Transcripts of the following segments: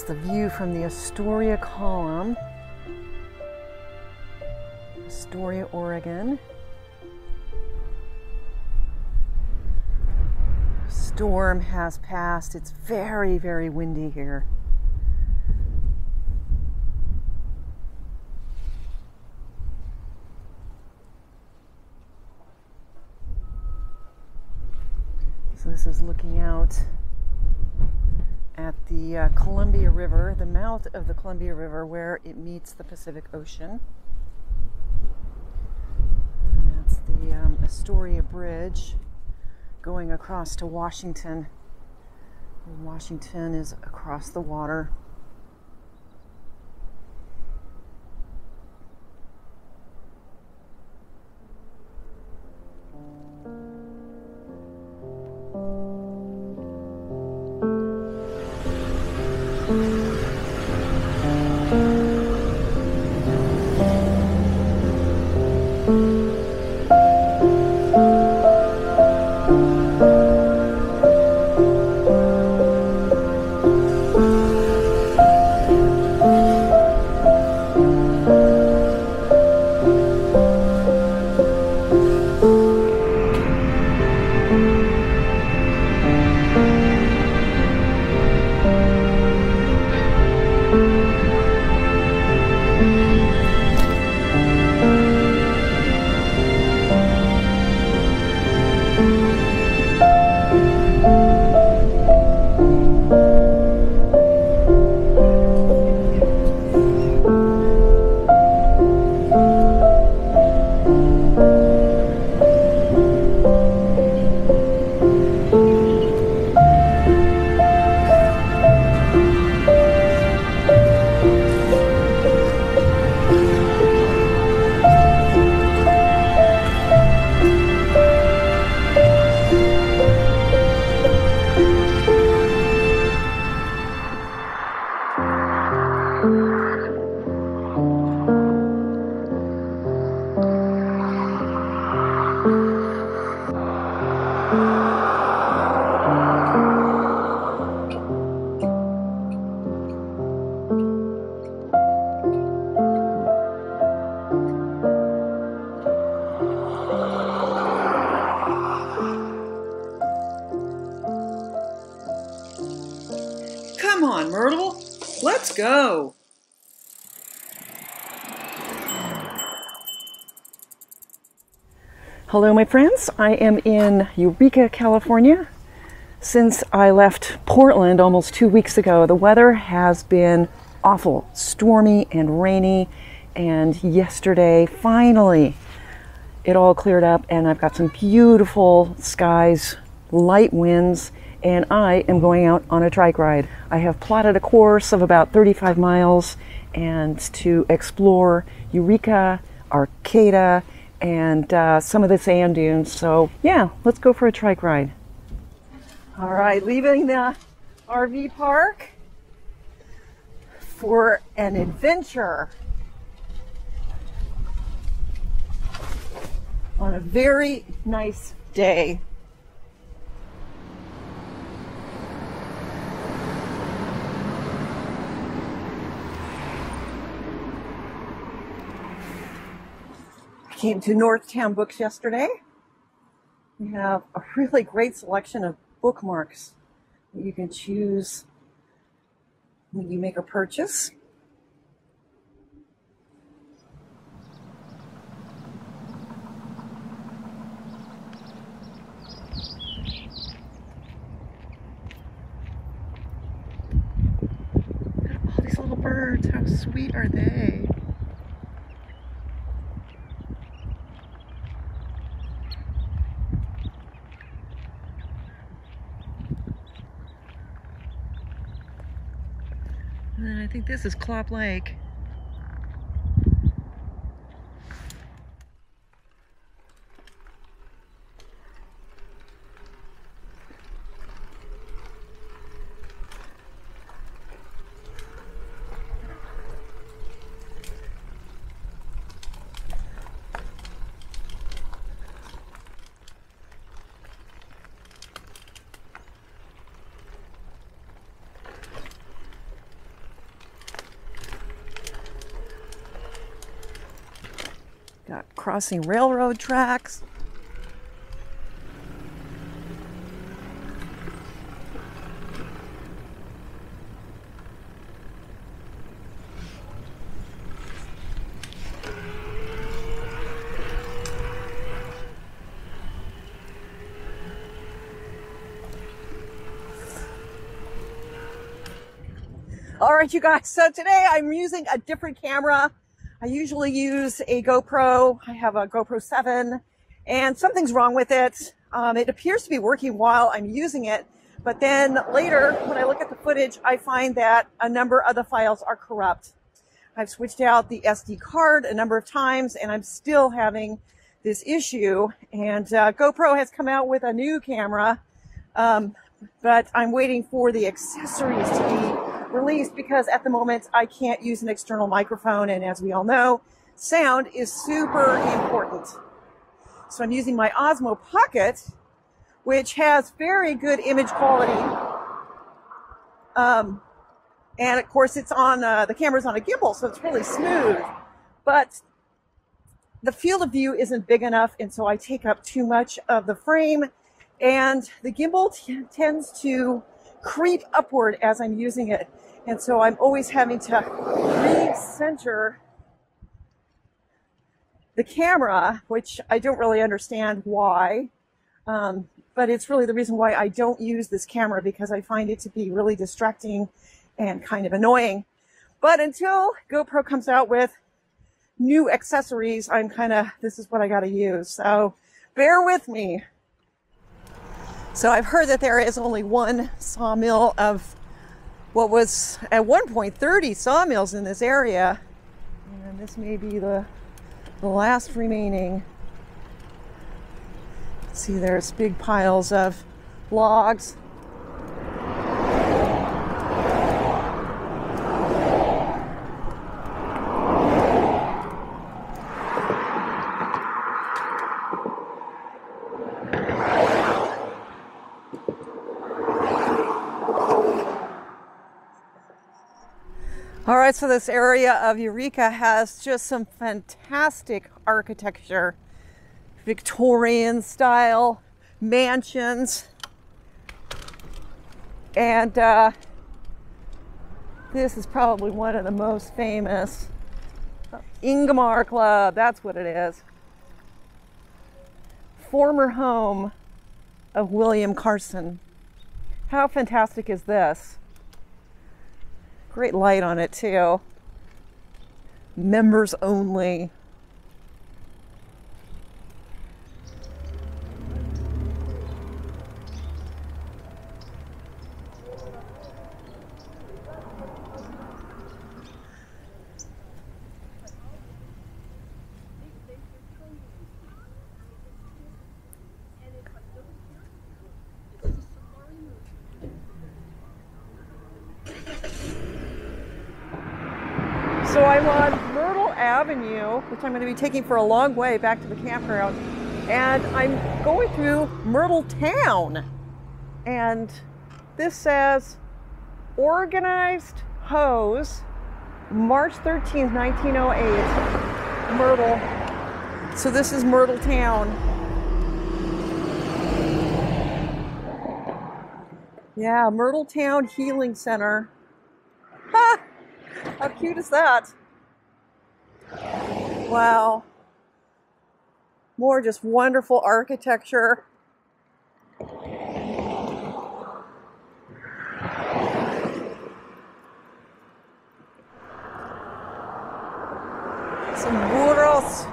the view from the Astoria column. Astoria, Oregon. Storm has passed. It's very, very windy here. So this is looking out at the Columbia River, the mouth of the Columbia River where it meets the Pacific Ocean. And that's the Astoria Bridge going across to Washington. Washington is across the water. Come on, Myrtle, let's go. Hello, my friends. I am in Eureka, California. Since I left Portland almost 2 weeks ago, the weather has been awful, stormy and rainy, and yesterday, finally, it all cleared up and I've got some beautiful skies, light winds, and I am going out on a trike ride. I have plotted a course of about 35 miles and to explore Eureka, Arcata, and some of the sand dunes. So yeah, let's go for a trike ride. All right, leaving the RV park for an adventure on a very nice day. Came to Northtown Books yesterday. We have a really great selection of bookmarks that you can choose when you make a purchase. Look at all these little birds. How sweet are they? And I think this is Clop Lake. crossing railroad tracks. All right, you guys, so today I'm using a different camera. I usually use a GoPro. I have a GoPro 7 and something's wrong with it. It appears to be working while I'm using it, but then later when I look at the footage, I find that a number of the files are corrupt. I've switched out the SD card a number of times and I'm still having this issue. And GoPro has come out with a new camera, but I'm waiting for the accessories to be released because at the moment I can't use an external microphone, and as we all know, sound is super important. So I'm using my Osmo Pocket, which has very good image quality, and of course it's on the camera's on a gimbal, so it's really smooth, but the field of view isn't big enough, and so I take up too much of the frame, and the gimbal tends to creep upward as I'm using it. And so I'm always having to recenter the camera, which I don't really understand why. But it's really the reason why I don't use this camera, because I find it to be really distracting and kind of annoying. But until GoPro comes out with new accessories, this is what I got to use. So bear with me. So I've heard that there is only one sawmill of what was at one point 30 sawmills in this area. And this may be the last remaining. See, there's big piles of logs. All right, so this area of Eureka has just some fantastic architecture, Victorian style mansions, and this is probably one of the most famous. Ingomar Club, that's what it is. Former home of William Carson. How fantastic is this? Great light on it too. Members only. So I'm on Myrtle Avenue, which I'm going to be taking for a long way back to the campground, and I'm going through Myrtletown, and this says organized hose, March 13th, 1908, Myrtle. So this is Myrtletown. Yeah, Myrtletown Healing Center. Ha! How cute is that? Wow. More just wonderful architecture. Some murals.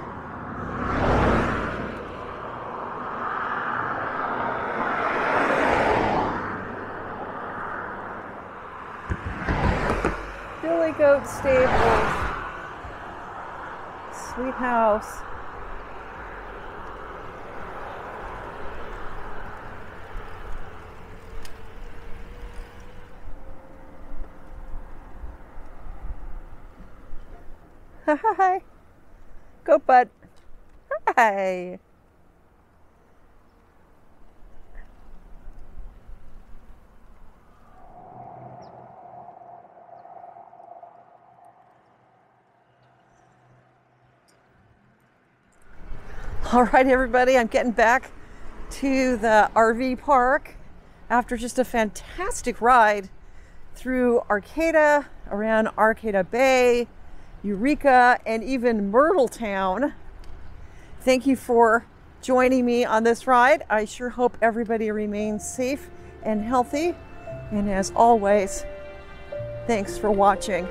Billy Goat Stables. Sweet house. Hi. Goat butt. Hi. All right, everybody, I'm getting back to the RV park after just a fantastic ride through Arcata, around Arcata Bay, Eureka, and even Myrtletown. Thank you for joining me on this ride. I sure hope everybody remains safe and healthy. And as always, thanks for watching.